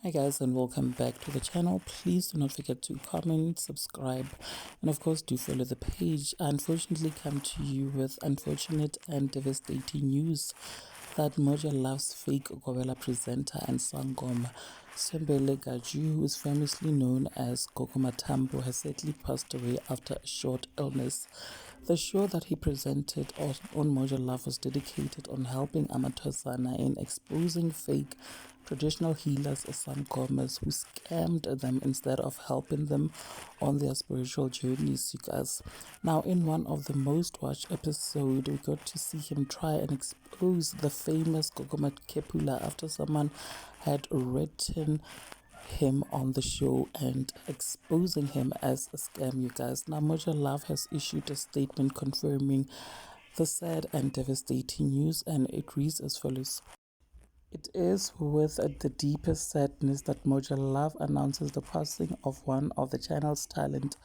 Hi guys, and welcome back to the channel. Please do not forget to comment, subscribe, and of course do follow the page. I unfortunately come to you with unfortunate and devastating news that Mojalove's fake Gobela presenter and Sangoma Gaju, who is famously known as Gogo Mathambo, has sadly passed away after a short illness. The show that he presented on Mojalove was dedicated on helping Amatosana in exposing fake traditional healers as Sangomas who scammed them instead of helping them on their spiritual journeys, you guys. Now, in one of the most watched episodes, we got to see him try and expose the famous Gogo Kepula after someone had written him on the show and exposing him as a scam, you guys. Now, Mojalove has issued a statement confirming the sad and devastating news, and it reads as follows. It is with the deepest sadness that Mojalove announces the passing of one of the channel's talent.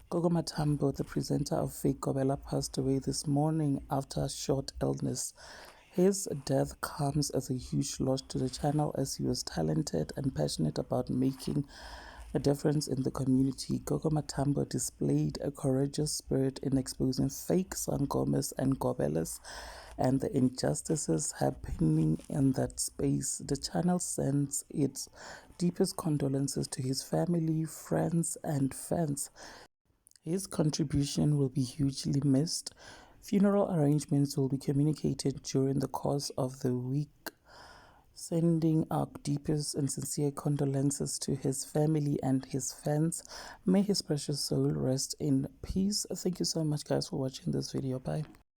Gogo Mathambo, the presenter of Fake Gobela, passed away this morning after a short illness. His death comes as a huge loss to the channel as he was talented and passionate about making a difference in the community. Gogo Mathambo displayed a courageous spirit in exposing fake Sangomas and Gobelas and the injustices happening in that space. The channel sends its deepest condolences to his family, friends, and fans. His contribution will be hugely missed. Funeral arrangements will be communicated during the course of the week, sending our deepest and sincere condolences to his family and his fans. May his precious soul rest in peace. Thank you so much, guys, for watching this video. Bye.